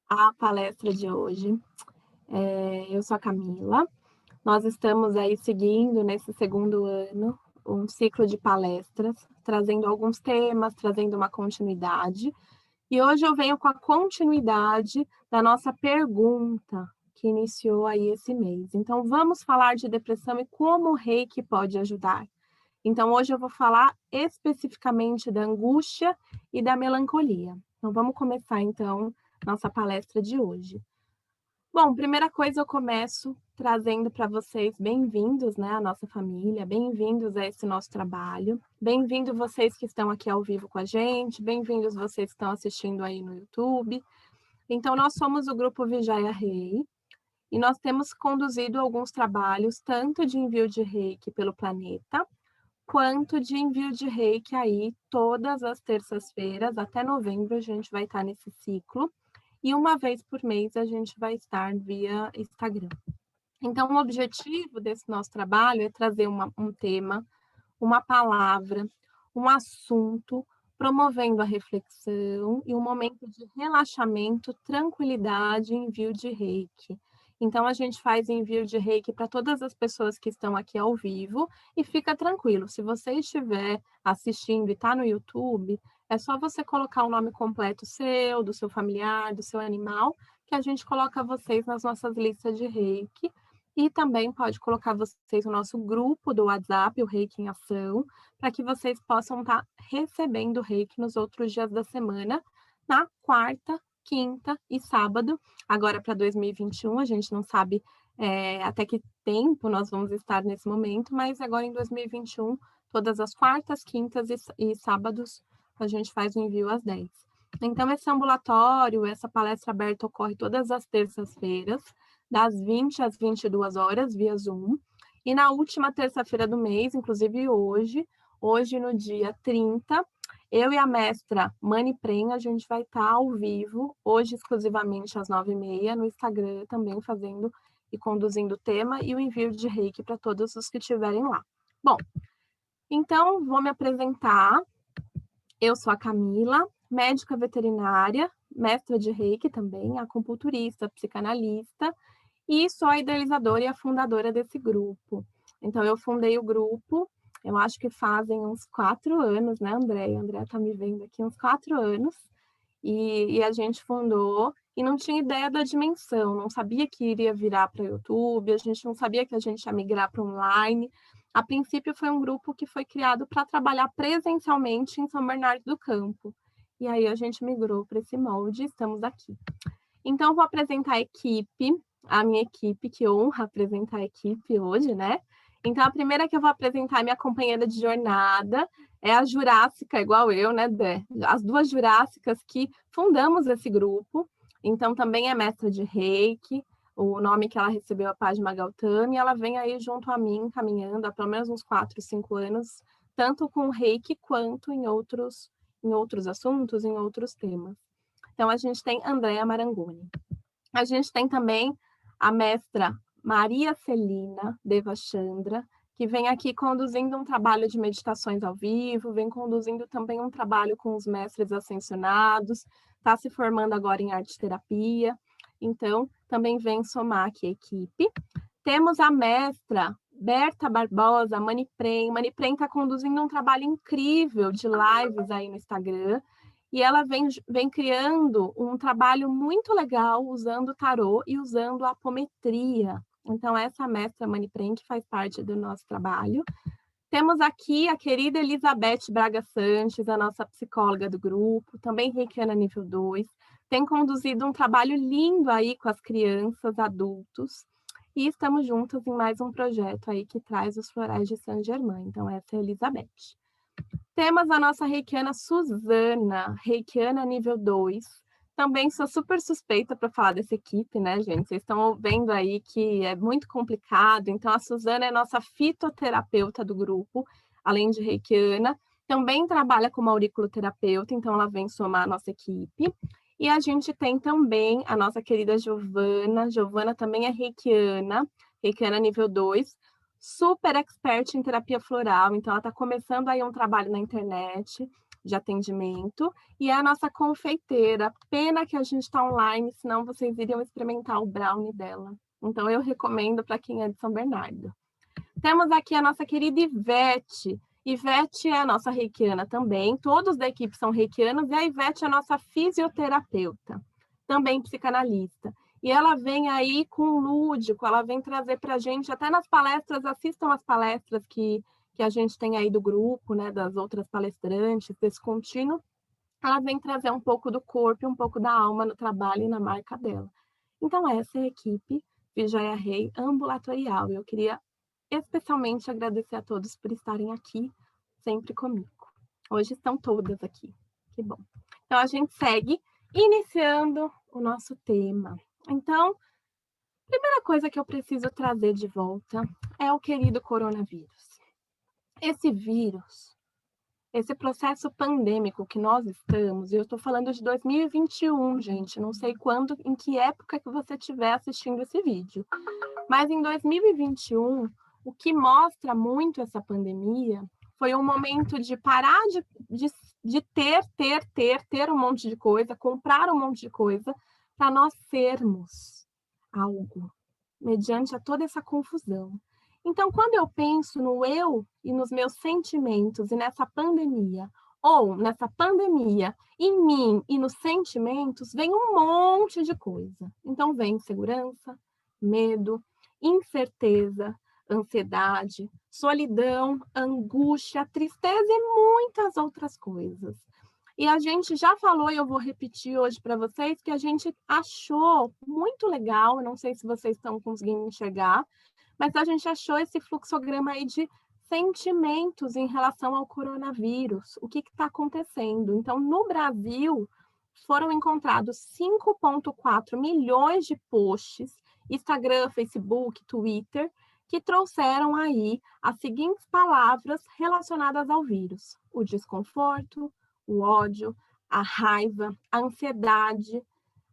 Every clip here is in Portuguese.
a palestra de hoje. Eu sou a Camila. Nós estamos aí seguindo nesse segundo ano um ciclo de palestras, trazendo alguns temas, trazendo uma continuidade. E hoje eu venho com a continuidade da nossa pergunta que iniciou aí esse mês. Então, vamos falar de depressão e como o Reiki pode ajudar. Então, hoje eu vou falar especificamente da angústia e da melancolia. Então, vamos começar, então, nossa palestra de hoje. Bom, primeira coisa, eu começo trazendo para vocês bem-vindos, né, à nossa família, bem-vindos a esse nosso trabalho, bem-vindos vocês que estão aqui ao vivo com a gente, bem-vindos vocês que estão assistindo aí no YouTube. Então, nós somos o Grupo Vijaya Rei e nós temos conduzido alguns trabalhos, tanto de envio de reiki pelo planeta, quanto de envio de reiki aí todas as terças-feiras, até novembro a gente vai estar nesse ciclo, e uma vez por mês a gente vai estar via Instagram. Então, o objetivo desse nosso trabalho é trazer um tema, uma palavra, um assunto, promovendo a reflexão e um momento de relaxamento, tranquilidade e envio de reiki. Então, a gente faz envio de reiki para todas as pessoas que estão aqui ao vivo e fica tranquilo, se você estiver assistindo e está no YouTube, é só você colocar o nome completo seu, do seu familiar, do seu animal, que a gente coloca vocês nas nossas listas de reiki. E também pode colocar vocês no nosso grupo do WhatsApp, o Reiki em Ação, para que vocês possam estar recebendo reiki nos outros dias da semana, na quarta, quinta e sábado. Agora para 2021, a gente não sabe até que tempo nós vamos estar nesse momento, mas agora em 2021, todas as quartas, quintas e sábados, a gente faz o envio às 10. Então, esse ambulatório, essa palestra aberta ocorre todas as terças-feiras, das 20 às 22 horas, via Zoom. E na última terça-feira do mês, inclusive hoje no dia 30, eu e a mestra Mani Prem, a gente vai estar ao vivo, hoje exclusivamente às 9h30, no Instagram, também fazendo e conduzindo o tema e o envio de reiki para todos os que estiverem lá. Bom, então vou me apresentar. Eu sou a Camila, médica veterinária, mestra de reiki também, acupunturista, psicanalista, e sou a idealizadora e a fundadora desse grupo. Então, eu fundei o grupo, eu acho que fazem uns 4 anos, né, Andréia? Andréia está me vendo aqui, uns 4 anos, e a gente fundou, e não tinha ideia da dimensão, não sabia que iria virar para o YouTube, a gente não sabia que a gente ia migrar para online. A princípio, foi um grupo que foi criado para trabalhar presencialmente em São Bernardo do Campo. E aí a gente migrou para esse molde e estamos aqui. Então, vou apresentar a minha equipe, que honra apresentar a equipe hoje, né? Então, a primeira que eu vou apresentar é minha companheira de jornada, é a Jurássica, igual eu, né, Dé? As duas Jurássicas que fundamos esse grupo. Então, também é mestra de reiki, o nome que ela recebeu é a Padma Gautami, e ela vem aí junto a mim, caminhando há pelo menos uns 4, 5 anos, tanto com reiki quanto em outros assuntos, em outros temas. Então, a gente tem Andréa Marangoni. A gente tem também a mestra Maria Celina Devachandra, que vem aqui conduzindo um trabalho de meditações ao vivo, vem conduzindo também um trabalho com os mestres ascensionados, está se formando agora em arte-terapia, então também vem somar aqui a equipe. Temos a mestra Berta Barbosa, Mani Prem está conduzindo um trabalho incrível de lives aí no Instagram, e ela vem criando um trabalho muito legal usando o tarô e usando a apometria. Então, essa mestra Mani Prem, que faz parte do nosso trabalho. Temos aqui a querida Elizabeth Braga Sanches, a nossa psicóloga do grupo, também reikiana nível 2, tem conduzido um trabalho lindo aí com as crianças, adultos, e estamos juntos em mais um projeto aí que traz os florais de Saint-Germain. Então, essa é a Elizabeth. Temos a nossa reikiana Suzana, reikiana nível 2. Também sou super suspeita para falar dessa equipe, né, gente? Vocês estão vendo aí que é muito complicado. Então, a Suzana é nossa fitoterapeuta do grupo, além de reikiana. Também trabalha como auriculoterapeuta, então ela vem somar a nossa equipe. E a gente tem também a nossa querida Giovana. Giovana também é reikiana nível 2, super expert em terapia floral, então ela está começando aí um trabalho na internet, de atendimento e é a nossa confeiteira. Pena que a gente está online, senão vocês iriam experimentar o brownie dela. Então, eu recomendo para quem é de São Bernardo. Temos aqui a nossa querida Ivete. Ivete é a nossa reikiana também, todos da equipe são reikianos, e a Ivete é a nossa fisioterapeuta, também psicanalista. E ela vem aí com o lúdico, ela vem trazer para a gente, até nas palestras, assistam as palestras que a gente tem aí do grupo, né, das outras palestrantes, desse contínuo, ela vem trazer um pouco do corpo e um pouco da alma no trabalho e na marca dela. Então, essa é a equipe Vijoia Rei ambulatorial. Eu queria especialmente agradecer a todos por estarem aqui sempre comigo. Hoje estão todas aqui, que bom. Então, a gente segue iniciando o nosso tema. Então, a primeira coisa que eu preciso trazer de volta é o querido coronavírus. Esse vírus, esse processo pandêmico que nós estamos, e eu estou falando de 2021, gente, não sei quando, em que época que você estiver assistindo esse vídeo, mas em 2021, o que mostra muito essa pandemia foi um momento de parar de ter um monte de coisa, comprar um monte de coisa, para nós sermos algo, mediante a toda essa confusão. Então, quando eu penso no eu e nos meus sentimentos e nessa pandemia, ou nessa pandemia, em mim e nos sentimentos, vem um monte de coisa. Então, vem insegurança, medo, incerteza, ansiedade, solidão, angústia, tristeza e muitas outras coisas. E a gente já falou, e eu vou repetir hoje para vocês, que a gente achou muito legal, não sei se vocês estão conseguindo enxergar, mas a gente achou esse fluxograma aí de sentimentos em relação ao coronavírus, o que está acontecendo. Então, no Brasil, foram encontrados 5,4 milhões de posts, Instagram, Facebook, Twitter, que trouxeram aí as seguintes palavras relacionadas ao vírus: o desconforto, o ódio, a raiva, a ansiedade,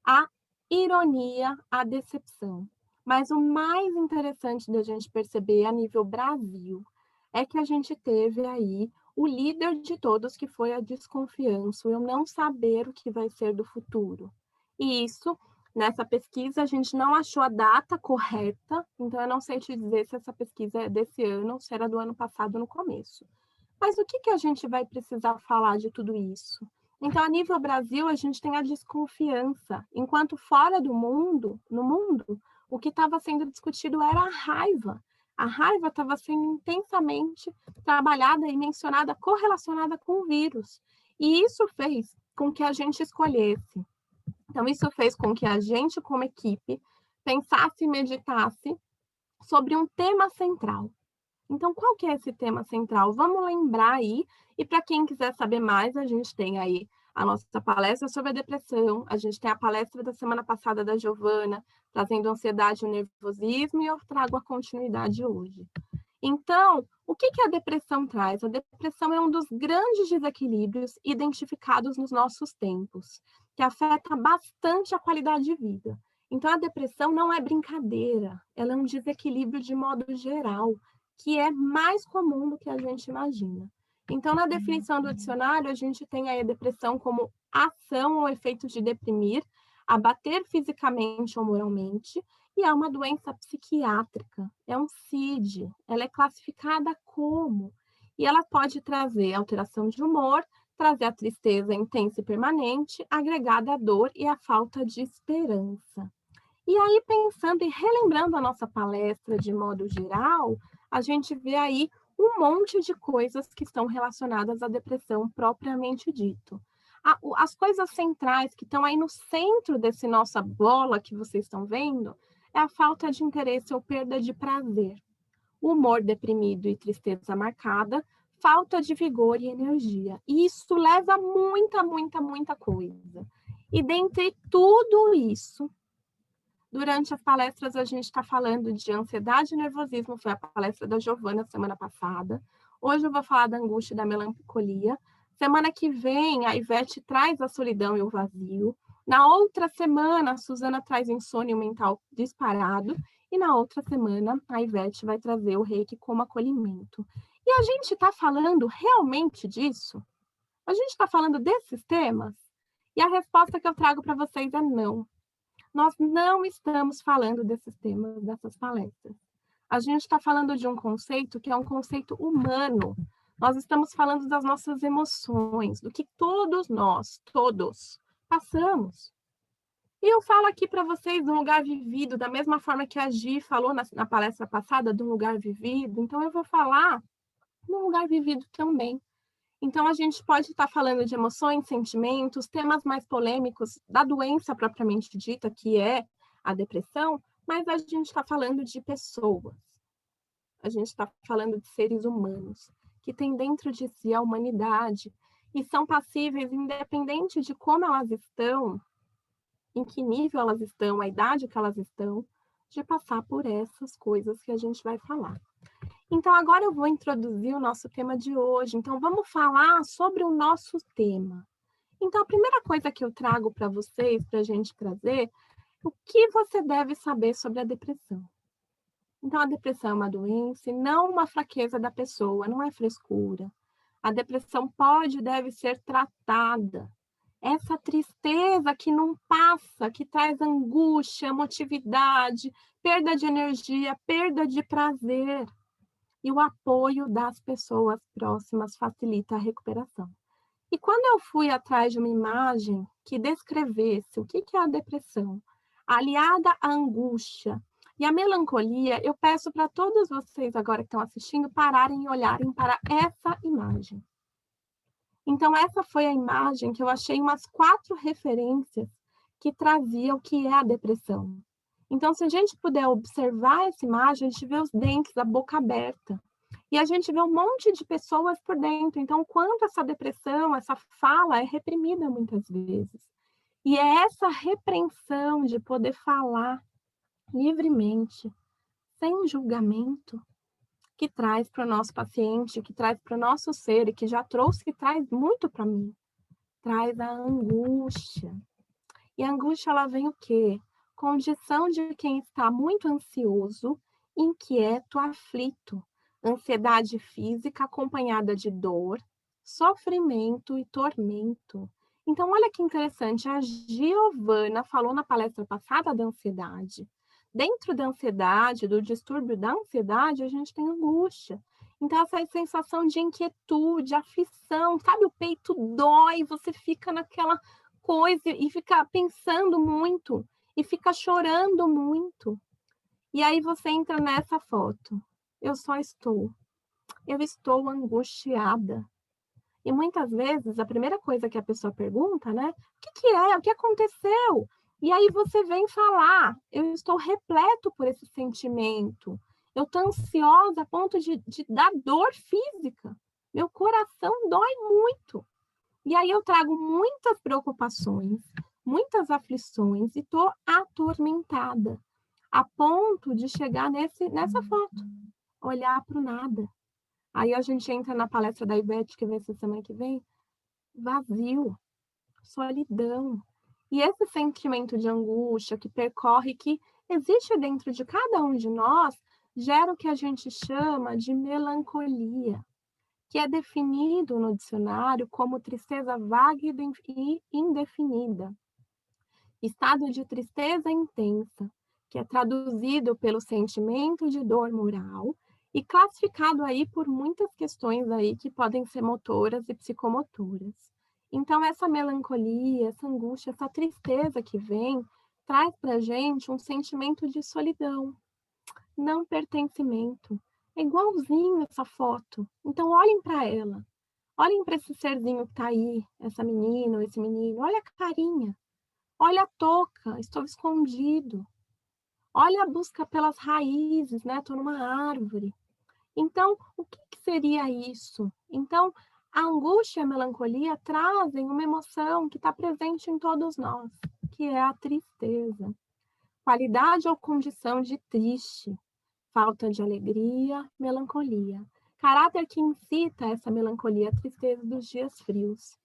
a ironia, a decepção. Mas o mais interessante da gente perceber a nível Brasil é que a gente teve aí o líder de todos, que foi a desconfiança, o eu não saber o que vai ser do futuro. E isso, nessa pesquisa, a gente não achou a data correta, então eu não sei te dizer se essa pesquisa é desse ano ou se era do ano passado no começo. Mas o que a gente vai precisar falar de tudo isso? Então, a nível Brasil, a gente tem a desconfiança, enquanto fora do mundo, no mundo, o que estava sendo discutido era a raiva. A raiva estava sendo intensamente trabalhada e mencionada, correlacionada com o vírus. E isso fez com que a gente escolhesse. Então, isso fez com que a gente, como equipe, pensasse e meditasse sobre um tema central. Então, qual que é esse tema central? Vamos lembrar aí, e para quem quiser saber mais, a gente tem aí a nossa palestra sobre a depressão, a gente tem a palestra da semana passada da Giovana, trazendo ansiedade e nervosismo, e eu trago a continuidade hoje. Então, o que a depressão traz? A depressão é um dos grandes desequilíbrios identificados nos nossos tempos, que afeta bastante a qualidade de vida. Então, a depressão não é brincadeira, ela é um desequilíbrio de modo geral, que é mais comum do que a gente imagina. Então, na definição do dicionário, a gente tem aí a depressão como ação ou efeito de deprimir, abater fisicamente ou moralmente, e é uma doença psiquiátrica, é um CID, ela é classificada como, e ela pode trazer alteração de humor, trazer a tristeza intensa e permanente, agregada à dor e à falta de esperança. E aí, pensando e relembrando a nossa palestra de modo geral, a gente vê aí um monte de coisas que estão relacionadas à depressão propriamente dito. As coisas centrais que estão aí no centro desse nossa bola que vocês estão vendo é a falta de interesse ou perda de prazer, o humor deprimido e tristeza marcada, falta de vigor e energia. E isso leva a muita coisa. E dentre tudo isso, durante as palestras, a gente está falando de ansiedade e nervosismo, foi a palestra da Giovana semana passada. Hoje eu vou falar da angústia e da melancolia. Semana que vem, a Ivete traz a solidão e o vazio. Na outra semana, a Suzana traz insônia mental disparado. E na outra semana, a Ivete vai trazer o reiki como acolhimento. E a gente está falando realmente disso? A gente está falando desses temas? E a resposta que eu trago para vocês é não. Nós não estamos falando desses temas, dessas palestras. A gente está falando de um conceito que é um conceito humano. Nós estamos falando das nossas emoções, do que todos nós, todos, passamos. E eu falo aqui para vocês do lugar vivido, da mesma forma que a Gi falou na palestra passada, do lugar vivido. Então, eu vou falar do lugar vivido também. Então, a gente pode estar falando de emoções, sentimentos, temas mais polêmicos da doença propriamente dita, que é a depressão, mas a gente está falando de pessoas. A gente está falando de seres humanos, que têm dentro de si a humanidade e são passíveis, independente de como elas estão, em que nível elas estão, a idade que elas estão, de passar por essas coisas que a gente vai falar. Então, agora eu vou introduzir o nosso tema de hoje. Então, vamos falar sobre o nosso tema. Então, a primeira coisa que eu trago para vocês, para a gente trazer, o que você deve saber sobre a depressão. Então, a depressão é uma doença e não uma fraqueza da pessoa, não é frescura. A depressão pode e deve ser tratada. Essa tristeza que não passa, que traz angústia, emotividade, perda de energia, perda de prazer. E o apoio das pessoas próximas facilita a recuperação. E quando eu fui atrás de uma imagem que descrevesse o que é a depressão, aliada à angústia e à melancolia, eu peço para todos vocês agora que estão assistindo pararem e olharem para essa imagem. Então, essa foi a imagem que eu achei umas 4 referências que trazia o que é a depressão. Então, se a gente puder observar essa imagem, a gente vê os dentes, a boca aberta. E a gente vê um monte de pessoas por dentro. Então, quanto essa depressão, essa fala é reprimida muitas vezes. E é essa repreensão de poder falar livremente, sem julgamento, que traz para o nosso paciente, que traz para o nosso ser, e que já trouxe, que traz muito para mim. Traz a angústia. E a angústia, ela vem o quê? Condição de quem está muito ansioso, inquieto, aflito. Ansiedade física acompanhada de dor, sofrimento e tormento. Então, olha que interessante, a Giovana falou na palestra passada da ansiedade. Dentro da ansiedade, do distúrbio da ansiedade, a gente tem angústia. Então, essa sensação de inquietude, aflição, sabe? O peito dói, você fica naquela coisa e fica pensando muito, e fica chorando muito. E aí você entra nessa foto. Eu estou angustiada. E muitas vezes a primeira coisa que a pessoa pergunta, né? O que é? O que aconteceu? E aí você vem falar, eu estou repleto por esse sentimento. Eu estou ansiosa a ponto de dar dor física. Meu coração dói muito. E aí eu trago muitas preocupações, muitas aflições e estou atormentada, a ponto de chegar nessa foto, olhar para o nada. Aí a gente entra na palestra da Ivete, que vai ser semana que vem, vazio, solidão. E esse sentimento de angústia que percorre, que existe dentro de cada um de nós, gera o que a gente chama de melancolia, que é definido no dicionário como tristeza vaga e indefinida. Estado de tristeza intensa, que é traduzido pelo sentimento de dor moral e classificado aí por muitas questões aí que podem ser motoras e psicomotoras. Então, essa melancolia, essa angústia, essa tristeza que vem, traz para a gente um sentimento de solidão, não pertencimento. É igualzinho essa foto. Então, olhem para ela. Olhem para esse serzinho que está aí, essa menina ou esse menino. Olha a carinha. Olha a touca, estou escondido. Olha a busca pelas raízes, né? Estou numa árvore. Então, o que seria isso? Então, a angústia e a melancolia trazem uma emoção que está presente em todos nós, que é a tristeza. Qualidade ou condição de triste, falta de alegria, melancolia. Caráter que incita essa melancolia, a tristeza dos dias frios.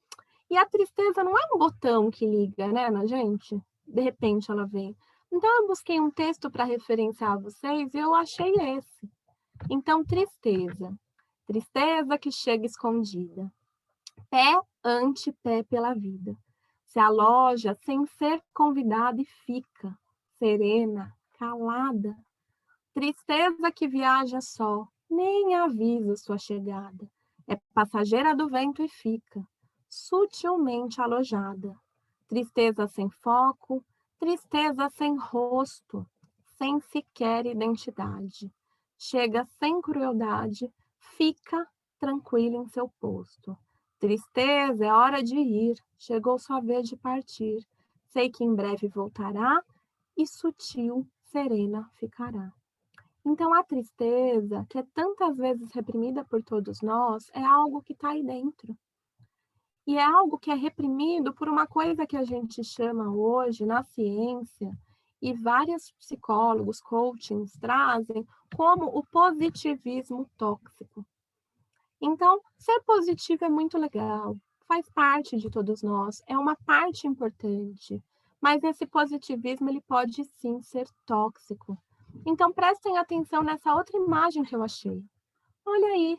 E a tristeza não é um botão que liga, né, na gente? De repente ela vem. Então eu busquei um texto para referenciar a vocês e eu achei esse. Então, tristeza. Tristeza que chega escondida. Pé ante pé pela vida. Se aloja sem ser convidada e fica, serena, calada. Tristeza que viaja só, nem avisa sua chegada. É passageira do vento e fica, sutilmente alojada. Tristeza sem foco, tristeza sem rosto, sem sequer identidade. Chega sem crueldade, fica tranquila em seu posto. Tristeza, é hora de ir, chegou sua vez de partir. Sei que em breve voltará e sutil, serena ficará. Então, a tristeza, que é tantas vezes reprimida por todos nós, é algo que está aí dentro. E é algo que é reprimido por uma coisa que a gente chama hoje, na ciência, e vários psicólogos, coachings trazem como o positivismo tóxico. Então, ser positivo é muito legal, faz parte de todos nós, é uma parte importante, mas esse positivismo ele pode sim ser tóxico. Então, prestem atenção nessa outra imagem que eu achei. Olha aí,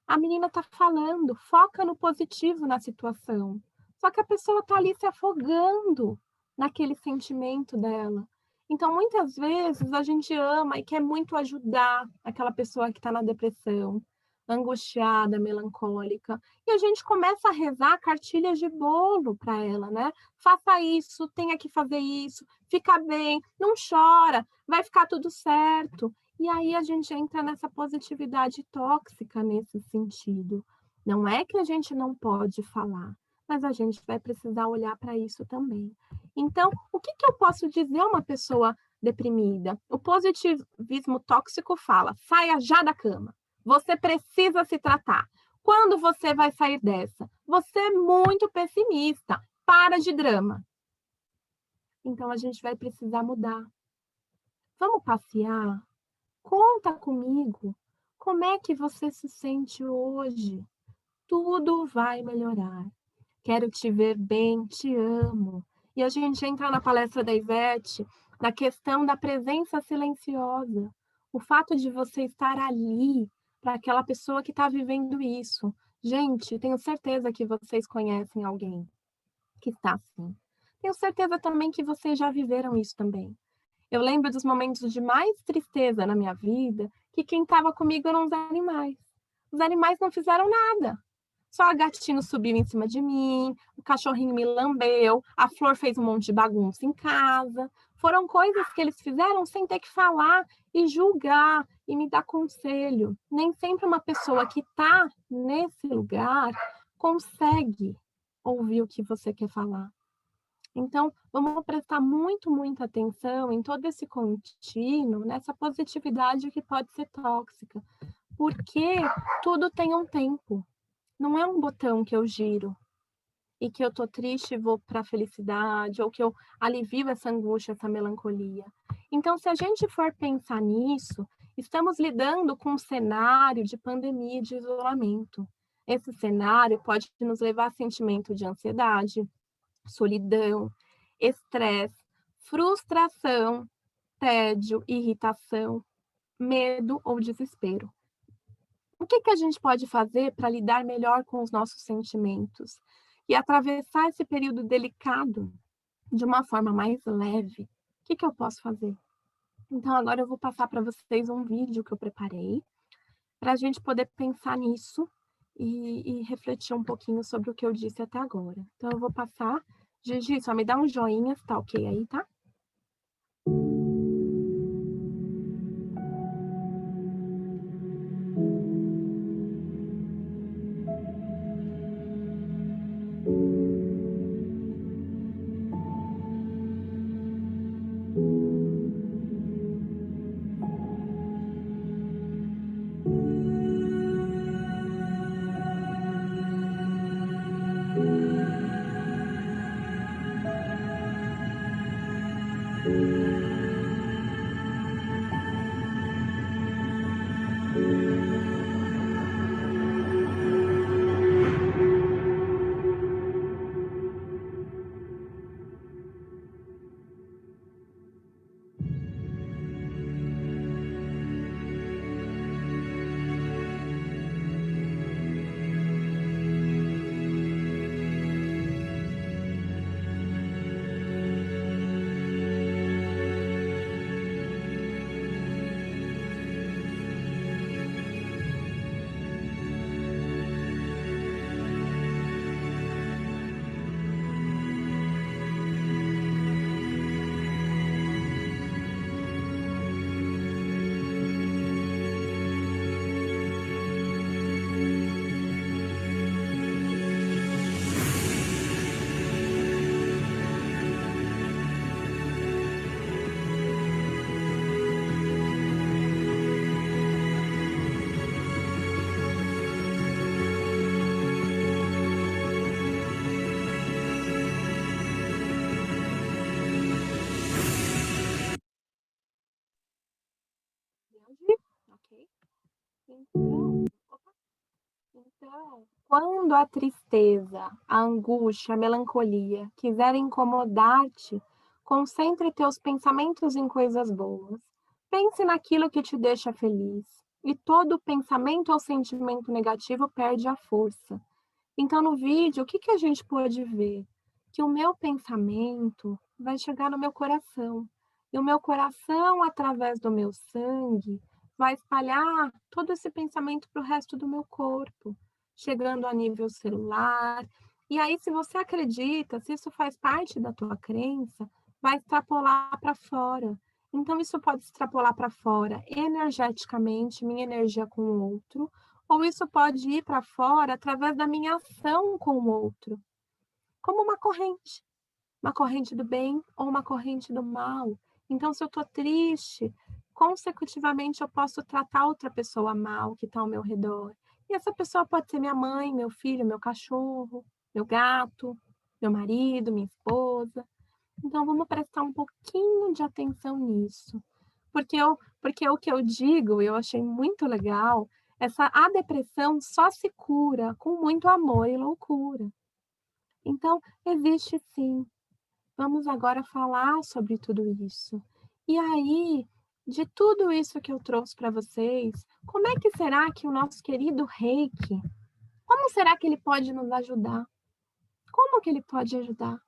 a menina está falando, foca no positivo na situação. Só que a pessoa está ali se afogando naquele sentimento dela. Então, muitas vezes, a gente ama e quer muito ajudar aquela pessoa que está na depressão, angustiada, melancólica. E a gente começa a rezar cartilhas de bolo para ela, né? Faça isso, tenha que fazer isso, fica bem, não chora, vai ficar tudo certo. E aí a gente entra nessa positividade tóxica nesse sentido. Não é que a gente não pode falar, mas a gente vai precisar olhar para isso também. Então, o que eu posso dizer a uma pessoa deprimida? O positivismo tóxico fala: saia já da cama. Você precisa se tratar. Quando você vai sair dessa? Você é muito pessimista. Para de drama. Então a gente vai precisar mudar. Vamos passear? Conta comigo. Como é que você se sente hoje? Tudo vai melhorar. Quero te ver bem, te amo. E a gente entra na palestra da Ivete, na questão da presença silenciosa. O fato de você estar ali para aquela pessoa que está vivendo isso. Gente, tenho certeza que vocês conhecem alguém que está assim. Tenho certeza também que vocês já viveram isso também. Eu lembro dos momentos de mais tristeza na minha vida, que quem estava comigo eram os animais. Os animais não fizeram nada. Só a gatinho subiu em cima de mim, o cachorrinho me lambeu, a flor fez um monte de bagunça em casa. Foram coisas que eles fizeram sem ter que falar e julgar e me dar conselho. Nem sempre uma pessoa que está nesse lugar consegue ouvir o que você quer falar. Então, vamos prestar muita atenção em todo esse contínuo, nessa positividade que pode ser tóxica, porque tudo tem um tempo. Não é um botão que eu giro e que eu tô triste e vou para a felicidade, ou que eu alivio essa angústia, essa melancolia. Então, se a gente for pensar nisso, estamos lidando com um cenário de pandemia e de isolamento. Esse cenário pode nos levar a sentimento de ansiedade, solidão, estresse, frustração, tédio, irritação, medo ou desespero. O que a gente pode fazer para lidar melhor com os nossos sentimentos e atravessar esse período delicado de uma forma mais leve? O que eu posso fazer? Então, agora eu vou passar para vocês um vídeo que eu preparei para a gente poder pensar nisso e refletir um pouquinho sobre o que eu disse até agora. Então, eu vou passar. Gigi, só me dá um joinha se tá ok aí, tá? ok? Então, quando a tristeza, a angústia, a melancolia quiserem incomodar-te, concentre teus pensamentos em coisas boas. Pense naquilo que te deixa feliz. E todo pensamento ou sentimento negativo perde a força. Então, no vídeo, o que a gente pode ver? Que o meu pensamento vai chegar no meu coração. E o meu coração, através do meu sangue, vai espalhar todo esse pensamento para o resto do meu corpo, chegando a nível celular. E aí, se você acredita, se isso faz parte da tua crença, vai extrapolar para fora. Então, isso pode extrapolar para fora energeticamente, minha energia com o outro, ou isso pode ir para fora através da minha ação com o outro, como uma corrente do bem ou uma corrente do mal. Então, se eu estou triste, consecutivamente eu posso tratar outra pessoa mal que está ao meu redor. E essa pessoa pode ser minha mãe, meu filho, meu cachorro, meu gato, meu marido, minha esposa. Então, vamos prestar um pouquinho de atenção nisso. Porque o que eu digo, eu achei muito legal, a depressão só se cura com muito amor e loucura. Então, existe sim. Vamos agora falar sobre tudo isso. E aí, de tudo isso que eu trouxe para vocês, como é que será que o nosso querido Reiki, como será que ele pode nos ajudar? Como que ele pode ajudar?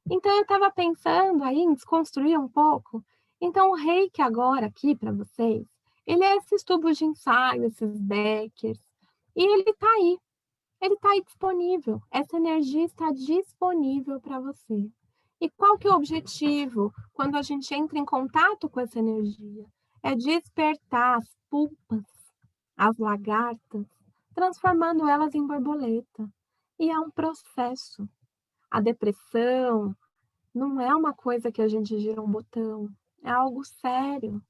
Então, eu estava pensando aí em desconstruir um pouco. Então, o Reiki agora aqui para vocês, ele é esses tubos de ensaio, esses beckers, e ele está aí disponível. Essa energia está disponível para você. E qual que é o objetivo quando a gente entra em contato com essa energia? É despertar as pulpas, as lagartas, transformando elas em borboleta. E é um processo. A depressão, não é uma coisa que a gente gira um botão, é algo sério,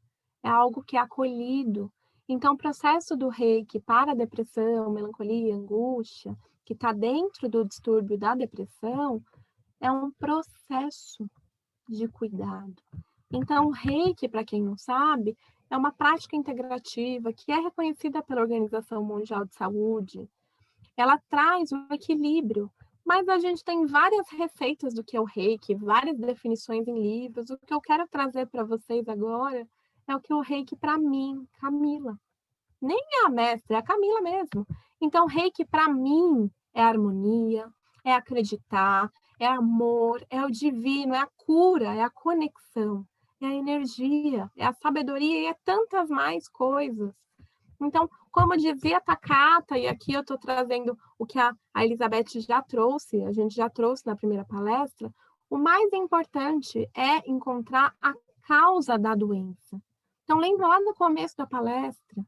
é algo que é acolhido. Então, o processo do Reiki para a depressão, melancolia, angústia, que está dentro do distúrbio da depressão, é um processo de cuidado. Então, o Reiki, para quem não sabe, é uma prática integrativa que é reconhecida pela Organização Mundial de Saúde. Ela traz um equilíbrio, mas a gente tem várias receitas do que é o Reiki, várias definições em livros. O que eu quero trazer para vocês agora é o que é o Reiki para mim, Camila. Nem é a mestra, é a Camila mesmo. Então, Reiki para mim é harmonia, é acreditar, é amor, é o divino, é a cura, é a conexão, é a energia, é a sabedoria e é tantas mais coisas. Então, como dizia a Takata, e aqui eu estou trazendo o que a Elizabeth já trouxe, a gente já trouxe na primeira palestra, o mais importante é encontrar a causa da doença. Então, lembra lá no começo da palestra,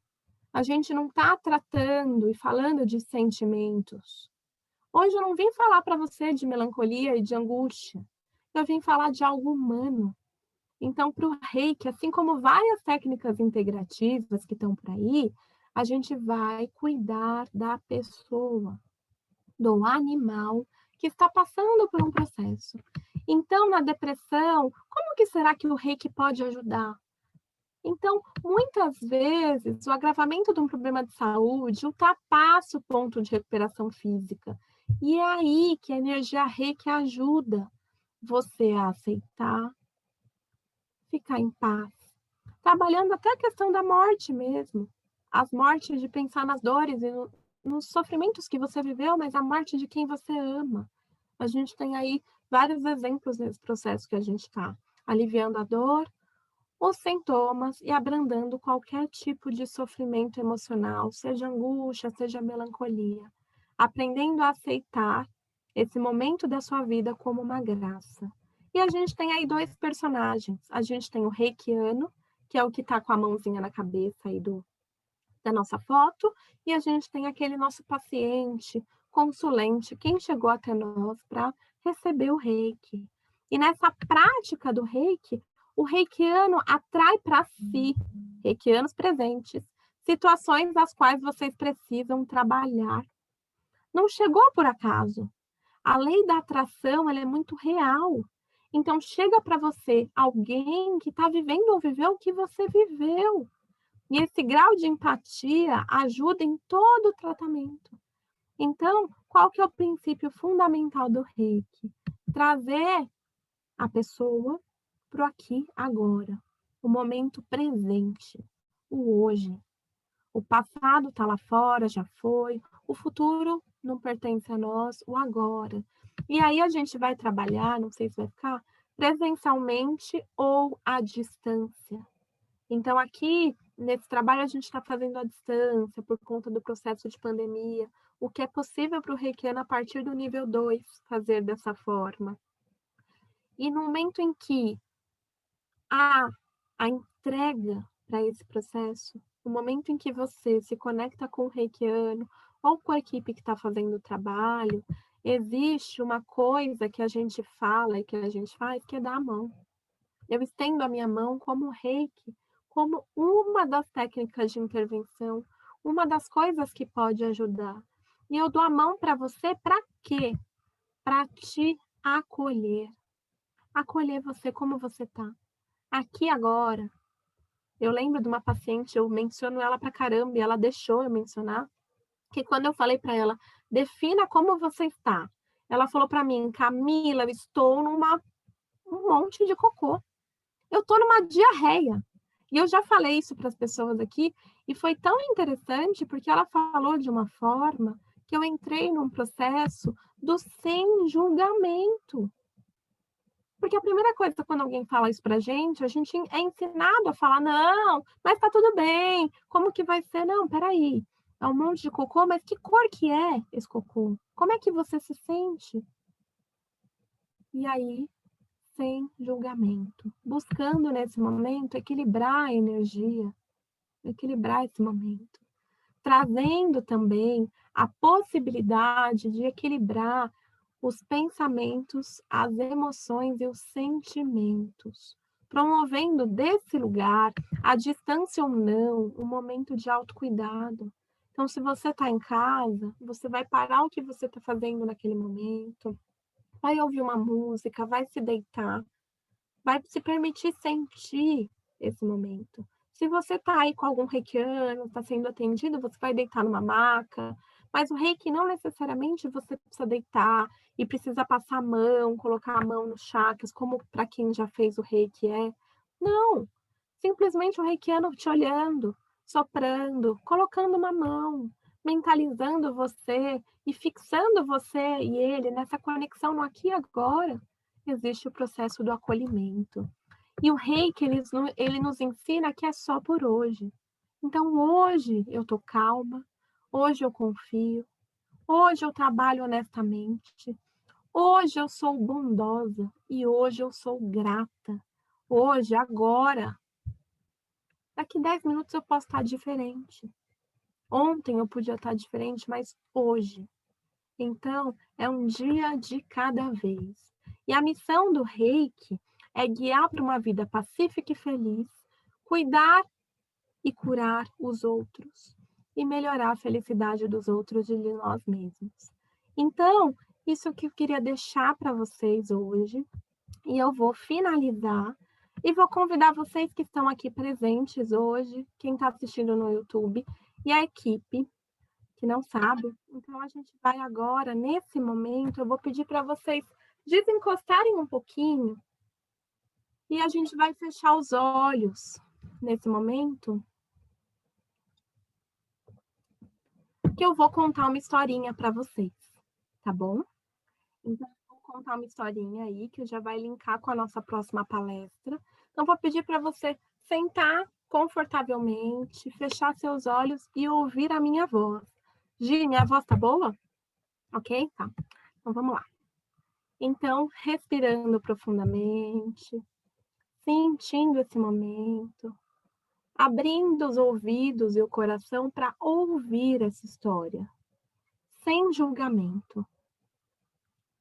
a gente não está tratando e falando de sentimentos. Hoje eu não vim falar para você de melancolia e de angústia, eu vim falar de algo humano. Então, para o Reiki, assim como várias técnicas integrativas que estão por aí, a gente vai cuidar da pessoa, do animal que está passando por um processo. Então, na depressão, como que será que o Reiki pode ajudar? Então, muitas vezes, o agravamento de um problema de saúde ultrapassa o ponto de recuperação física. E é aí que a energia Reiki ajuda você a aceitar, ficar em paz, trabalhando até a questão da morte mesmo. As mortes de pensar nas dores e nos sofrimentos que você viveu, mas a morte de quem você ama. A gente tem aí vários exemplos nesse processo que a gente está aliviando a dor, os sintomas e abrandando qualquer tipo de sofrimento emocional, seja angústia, seja melancolia, aprendendo a aceitar esse momento da sua vida como uma graça. E a gente tem aí dois personagens. A gente tem o reikiano, que é o que está com a mãozinha na cabeça aí da nossa foto, e a gente tem aquele nosso paciente, consulente, quem chegou até nós para receber o reiki. E nessa prática do reiki, o reikiano atrai para si, reikianos presentes, situações as quais vocês precisam trabalhar. Não chegou por acaso. A lei da atração, ela é muito real. Então, chega para você alguém que está vivendo ou viveu o que você viveu. E esse grau de empatia ajuda em todo o tratamento. Então, qual que é o princípio fundamental do Reiki? Trazer a pessoa para o aqui, agora, o momento presente, o hoje. O passado está lá fora, já foi, o futuro não pertence a nós, o agora. E aí a gente vai trabalhar, não sei se vai ficar, presencialmente ou à distância. Então, aqui, nesse trabalho, a gente está fazendo à distância, por conta do processo de pandemia, o que é possível para o reikiano a partir do nível 2 fazer dessa forma. E no momento em que há a entrega para esse processo, no momento em que você se conecta com o reikiano ou com a equipe que está fazendo o trabalho, existe uma coisa que a gente fala e que a gente faz, que é dar a mão. Eu estendo a minha mão como reiki, como uma das técnicas de intervenção, uma das coisas que pode ajudar. E eu dou a mão para você para quê? Para te acolher. Acolher você como você está. Aqui agora, eu lembro de uma paciente, eu menciono ela pra caramba e ela deixou eu mencionar, que quando eu falei para ela, defina como você está. Ela falou para mim, Camila, eu estou um monte de cocô. Eu estou numa diarreia. E eu já falei isso para as pessoas aqui, e foi tão interessante porque ela falou de uma forma que eu entrei num processo do sem julgamento. Porque a primeira coisa quando alguém fala isso pra gente, a gente é ensinado a falar, não, mas tá tudo bem, como que vai ser? Não, peraí, é um monte de cocô, mas que cor que é esse cocô? Como é que você se sente? E aí, sem julgamento, buscando nesse momento equilibrar a energia, equilibrar esse momento, trazendo também a possibilidade de equilibrar os pensamentos, as emoções e os sentimentos, promovendo desse lugar, à distância ou não, um momento de autocuidado. Então, se você está em casa, você vai parar o que você está fazendo naquele momento, vai ouvir uma música, vai se deitar, vai se permitir sentir esse momento. Se você está aí com algum reikiano, está sendo atendido, você vai deitar numa maca, mas o reiki não necessariamente você precisa deitar e precisa passar a mão, colocar a mão nos chakras, como para quem já fez o reiki é. Não, simplesmente o reikiano te olhando, soprando, colocando uma mão, mentalizando você e fixando você e ele nessa conexão no aqui e agora. Existe o processo do acolhimento. E o reiki, ele nos ensina que é só por hoje. Então, hoje eu estou calma, hoje eu confio, hoje eu trabalho honestamente, hoje eu sou bondosa e hoje eu sou grata. Hoje, agora, daqui 10 minutos eu posso estar diferente. Ontem eu podia estar diferente, mas hoje. Então, é um dia de cada vez. E a missão do Reiki é guiar para uma vida pacífica e feliz, cuidar e curar os outros e melhorar a felicidade dos outros e de nós mesmos. Então, isso que eu queria deixar para vocês hoje, e eu vou finalizar e vou convidar vocês que estão aqui presentes hoje, quem está assistindo no YouTube, e a equipe que não sabe. Então, a gente vai agora, nesse momento, eu vou pedir para vocês desencostarem um pouquinho e a gente vai fechar os olhos nesse momento, que eu vou contar uma historinha para vocês, tá bom? Então, eu vou contar uma historinha aí que já vai linkar com a nossa próxima palestra. Então, vou pedir para você sentar confortavelmente, fechar seus olhos e ouvir a minha voz. Gi, minha voz tá boa? Ok? Tá. Então, vamos lá. Então, respirando profundamente, sentindo esse momento, abrindo os ouvidos e o coração para ouvir essa história, sem julgamento,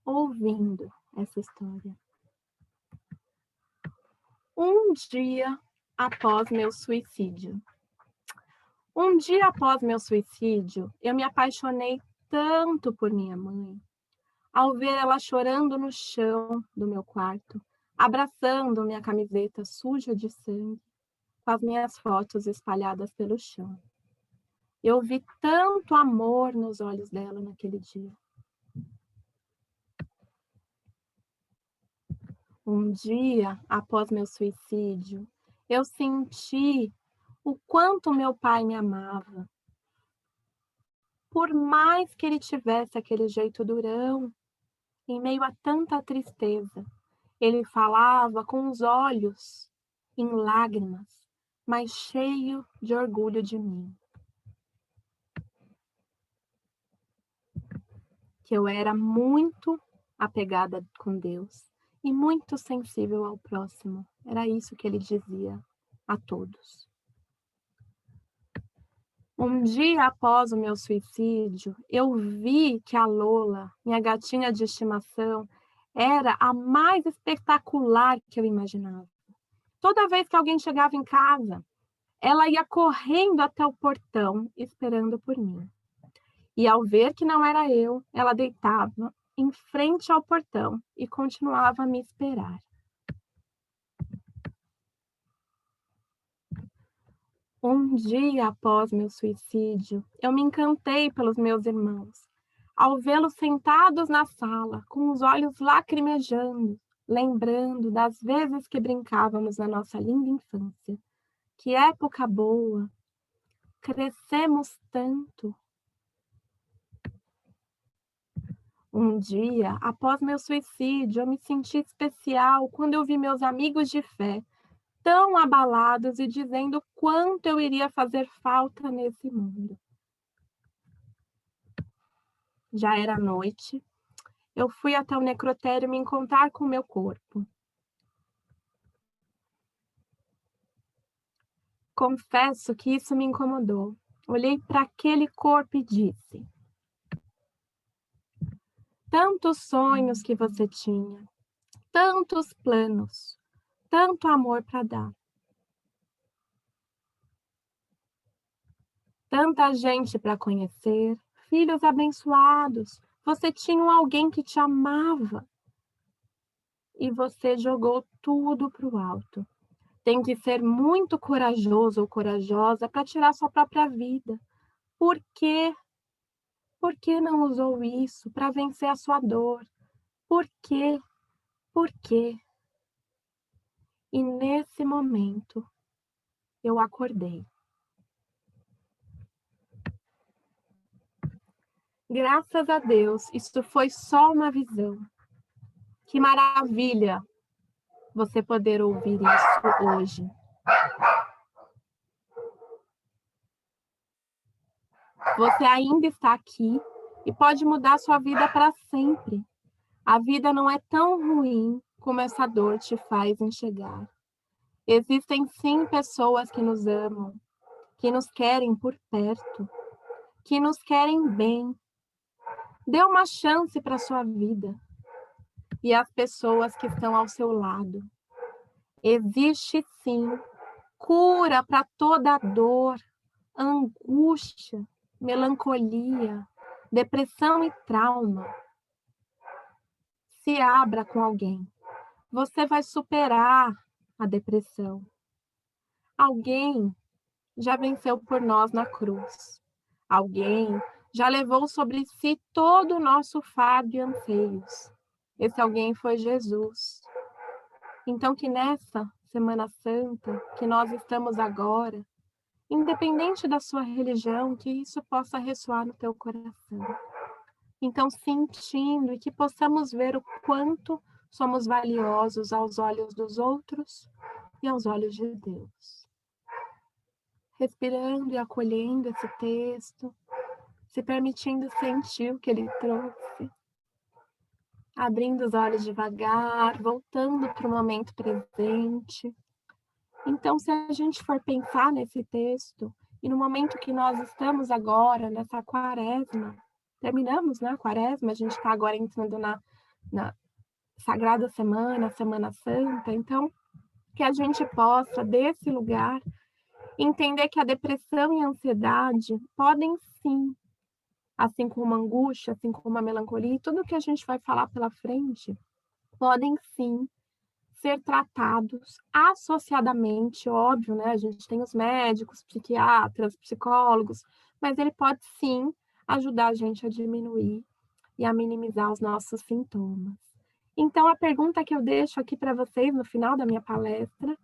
ouvindo essa história. Um dia após meu suicídio. Um dia após meu suicídio, eu me apaixonei tanto por minha mãe, ao ver ela chorando no chão do meu quarto, abraçando minha camiseta suja de sangue. com as minhas fotos espalhadas pelo chão. Eu vi tanto amor nos olhos dela naquele dia. Um dia, após meu suicídio, eu senti o quanto meu pai me amava. Por mais que ele tivesse aquele jeito durão, em meio a tanta tristeza, ele falava com os olhos em lágrimas, mas cheio de orgulho de mim. Que eu era muito apegada com Deus e muito sensível ao próximo. Era isso que ele dizia a todos. Um dia após o meu suicídio, eu vi que a Lola, minha gatinha de estimação, era a mais espetacular que eu imaginava. Toda vez que alguém chegava em casa, ela ia correndo até o portão, esperando por mim. E ao ver que não era eu, ela deitava em frente ao portão e continuava a me esperar. Um dia após meu suicídio, eu me encantei pelos meus irmãos, ao vê-los sentados na sala, com os olhos lacrimejando, lembrando das vezes que brincávamos na nossa linda infância. Que época boa! Crescemos tanto. Um dia, após meu suicídio, eu me senti especial quando eu vi meus amigos de fé tão abalados e dizendo quanto eu iria fazer falta nesse mundo. Já era noite, eu fui até o necrotério me encontrar com o meu corpo. Confesso que isso me incomodou. Olhei para aquele corpo e disse: tantos sonhos que você tinha, tantos planos, tanto amor para dar. Tanta gente para conhecer, filhos abençoados. Você tinha alguém que te amava e você jogou tudo para o alto. Tem que ser muito corajoso ou corajosa para tirar sua própria vida. Por quê? Por que não usou isso para vencer a sua dor? Por quê? Por quê? E nesse momento eu acordei. Graças a Deus, isso foi só uma visão. Que maravilha você poder ouvir isso hoje. Você ainda está aqui e pode mudar sua vida para sempre. A vida não é tão ruim como essa dor te faz enxergar. Existem sim pessoas que nos amam, que nos querem por perto, que nos querem bem. Dê uma chance para sua vida e as pessoas que estão ao seu lado. Existe sim cura para toda dor, angústia, melancolia, depressão e trauma. Se abra com alguém. Você vai superar a depressão. Alguém já venceu por nós na cruz. Alguém já levou sobre si todo o nosso fardo e anseios. Esse alguém foi Jesus. Então, que nessa Semana Santa, que nós estamos agora, independente da sua religião, que isso possa ressoar no teu coração. Então, sentindo e que possamos ver o quanto somos valiosos aos olhos dos outros e aos olhos de Deus. Respirando e acolhendo esse texto, se permitindo sentir o que ele trouxe, abrindo os olhos devagar, voltando para o momento presente. Então, se a gente for pensar nesse texto, e no momento que nós estamos agora, nessa quaresma, terminamos, né, a quaresma, a gente está agora entrando na Sagrada Semana, Semana Santa, então, que a gente possa, desse lugar, entender que a depressão e a ansiedade podem sim, assim como a angústia, assim como a melancolia, e tudo que a gente vai falar pela frente, podem sim ser tratados associadamente, óbvio, né, a gente tem os médicos, psiquiatras, psicólogos, mas ele pode sim ajudar a gente a diminuir e a minimizar os nossos sintomas. Então a pergunta que eu deixo aqui para vocês no final da minha palestra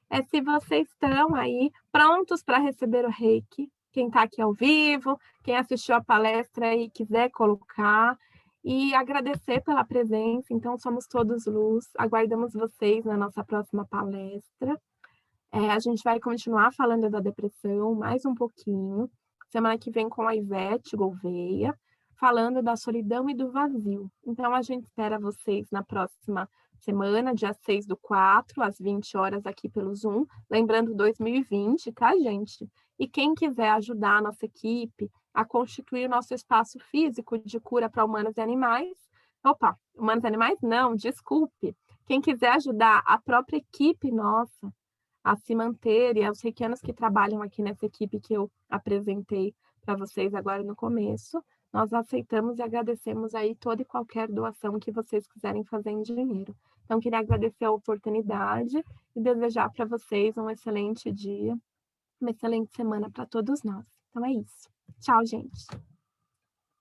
é se vocês estão aí prontos para receber o Reiki. Quem está aqui ao vivo, quem assistiu a palestra e quiser colocar, e agradecer pela presença. Então, somos todos luz. Aguardamos vocês na nossa próxima palestra. A gente vai continuar falando da depressão mais um pouquinho. Semana que vem com a Ivete Gouveia, falando da solidão e do vazio. Então, a gente espera vocês na próxima semana, dia 6/4, às 20 horas, aqui pelo Zoom. Lembrando, 2020, tá, gente? E quem quiser ajudar a nossa equipe a constituir o nosso espaço físico de cura para humanos e animais. Opa, humanos e animais? Não, desculpe. Quem quiser ajudar a própria equipe nossa a se manter, e aos reikianos que trabalham aqui nessa equipe que eu apresentei para vocês agora no começo, nós aceitamos e agradecemos aí toda e qualquer doação que vocês quiserem fazer em dinheiro. Então, queria agradecer a oportunidade e desejar para vocês um excelente dia, uma excelente semana para todos nós. Então é isso. Tchau, gente.